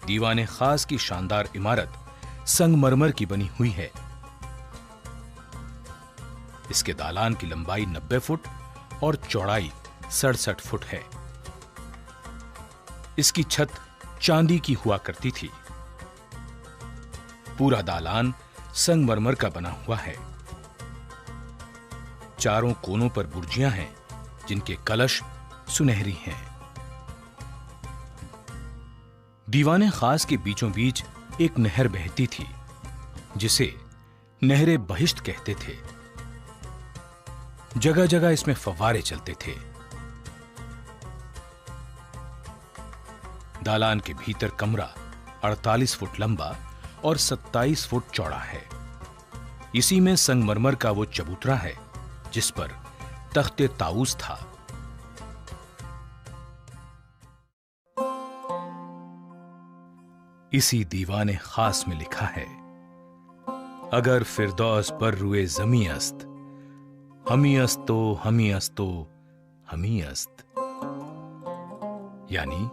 दीवाने खास की शानदार इमारत संगमरमर की बनी हुई है। इसके दालान की लंबाई 90 फुट और चौड़ाई 67 फुट है। इसकी छत चांदी की हुआ करती थी। पूरा दालान संगमरमर का बना हुआ है। चारों कोनों पर बुर्जियां हैं जिनके कलश सुनहरी हैं। दीवाने खास के बीचों बीच एक नहर बहती थी जिसे नहरे बहिश्त कहते थे। जगह जगह इसमें फव्वारे चलते थे। दालान के भीतर कमरा 48 फुट लंबा और 27 फुट चौड़ा है। इसी में संगमरमर का वो चबूतरा है जिस पर तख्ते ताऊस था। इसी दीवाने खास में लिखा है, अगर फिरदौस पर रुए जमी अस्त, हमी अस्तो हमी अस्तो हमी अस्त। यानी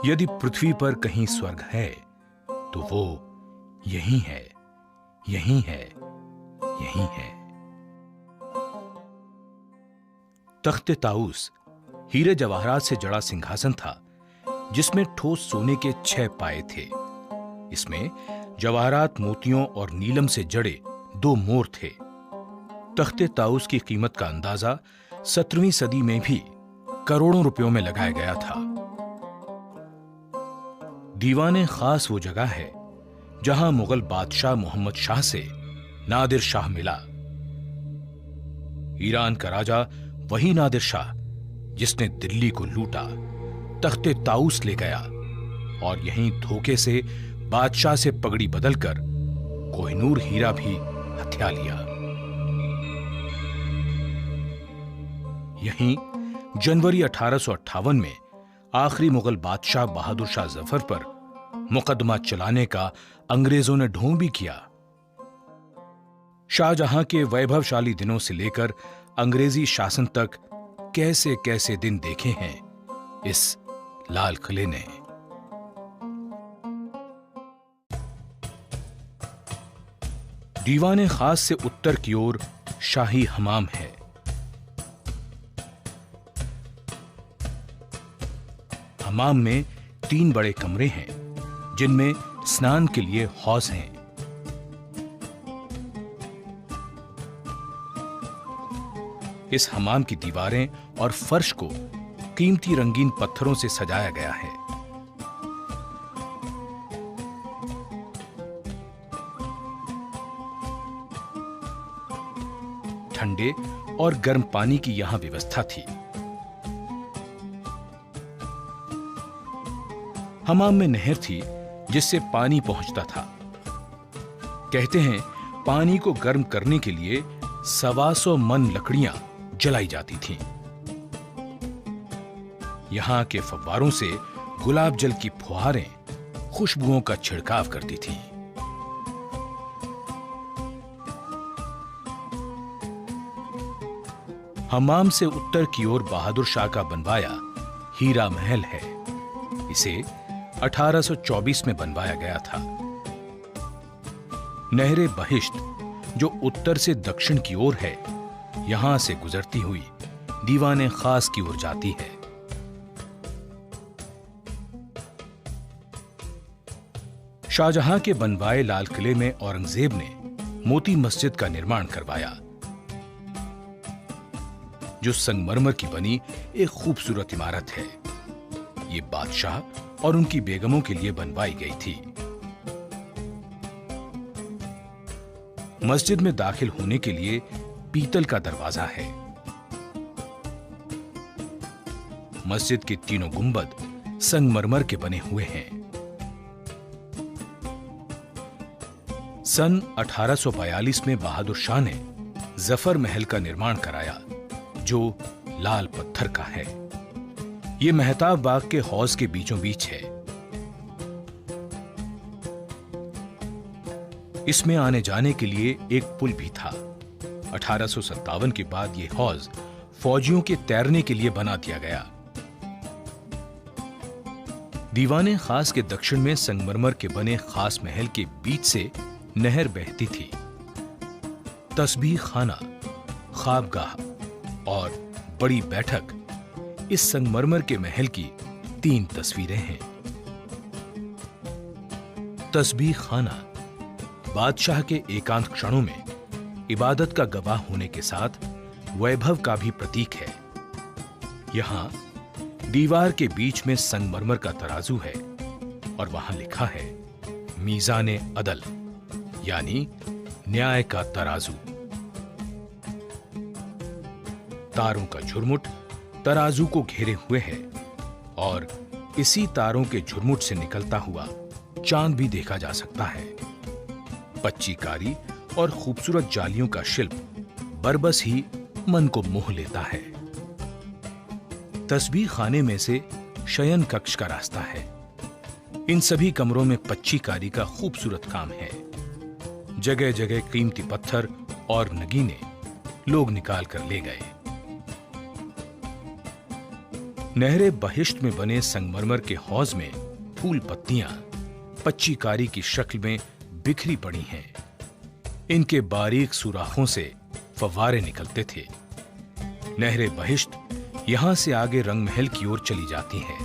यदि पृथ्वी पर कहीं स्वर्ग है तो वो यही है, यही है, यही है। तख्ते ताऊस हीरे जवाहरात से जड़ा सिंहासन था जिसमें ठोस सोने के 6 पाए थे। इसमें जवाहरात, मोतियों और नीलम से जड़े 2 मोर थे। तख्ते ताऊस की कीमत का अंदाजा 17वीं सदी में भी करोड़ों रुपयों में लगाया गया था। दीवाने खास वो जगह है जहां मुगल बादशाह मोहम्मद शाह से नादिर शाह मिला। ईरान का राजा वही नादिर शाह जिसने दिल्ली को लूटा, तख्ते ताऊस ले गया और यहीं धोखे से बादशाह से पगड़ी बदलकर कोहिनूर हीरा भी हथिया लिया। यहीं जनवरी 1858 में आखिरी मुगल बादशाह बहादुर शाह जफर पर मुकदमा चलाने का अंग्रेजों ने ढोंग भी किया। शाहजहां के वैभवशाली दिनों से लेकर अंग्रेजी शासन तक कैसे कैसे दिन देखे हैं इस लाल किले ने। दीवाने खास से उत्तर की ओर शाही हमाम है। हमाम में 3 बड़े कमरे हैं जिनमें स्नान के लिए हौज हैं। इस हमाम की दीवारें और फर्श को कीमती रंगीन पत्थरों से सजाया गया है। ठंडे और गर्म पानी की यहां व्यवस्था थी। हमाम में नहर थी जिससे पानी पहुंचता था। कहते हैं पानी को गर्म करने के लिए 125 मन लकड़ियां जलाई जाती थीं। यहां के फव्वारों से गुलाब जल की फुहारें खुशबुओं का छिड़काव करती थीं। हमाम से उत्तर की ओर बहादुर शाह का बनवाया हीरा महल है। इसे 1824 में बनवाया गया था। नहरे बहिश्त जो उत्तर से दक्षिण की ओर है, यहां से गुजरती हुई दीवाने खास की ओर जाती है। शाहजहां के बनवाए लाल किले में औरंगजेब ने मोती मस्जिद का निर्माण करवाया, जो संगमरमर की बनी एक खूबसूरत इमारत है। ये बादशाह और उनकी बेगमों के लिए बनवाई गई थी। मस्जिद में दाखिल होने के लिए पीतल का दरवाजा है। मस्जिद के तीनों गुंबद संगमरमर के बने हुए हैं। सन 1842 में बहादुर शाह ने जफर महल का निर्माण कराया, जो लाल पत्थर का है। यह मेहताब बाग के हौज के बीचों बीच है। इसमें आने जाने के लिए एक पुल भी था। 1857 के बाद यह हौज फौजियों के तैरने के लिए बना दिया गया। दीवाने खास के दक्षिण में संगमरमर के बने खास महल के बीच से नहर बहती थी। तस्बीह खाना, ख्वाबगाह और बड़ी बैठक, इस संगमरमर के महल की 3 तस्वीरें हैं। तस्बीह खाना बादशाह के एकांत क्षणों में इबादत का गवाह होने के साथ वैभव का भी प्रतीक है। यहां दीवार के बीच में संगमरमर का तराजू है और वहां लिखा है मीज़ाने अदल, यानी न्याय का तराजू। तारों का झुरमुट तराजू को घेरे हुए है और इसी तारों के झुरमुट से निकलता हुआ चांद भी देखा जा सकता है। पच्चीकारी और खूबसूरत जालियों का शिल्प बरबस ही मन को मोह लेता है। तस्बीह खाने में से शयन कक्ष का रास्ता है। इन सभी कमरों में पच्चीकारी का खूबसूरत काम है। जगह जगह कीमती पत्थर और नगीने लोग निकाल कर ले गए। नहरे बहिश्त में बने संगमरमर के हौज में फूल पत्तियां पच्चीकारी की शक्ल में बिखरी पड़ी हैं। इनके बारीक सुराखों से फव्वारे निकलते थे। नहरे बहिश्त यहां से आगे रंग महल की ओर चली जाती है।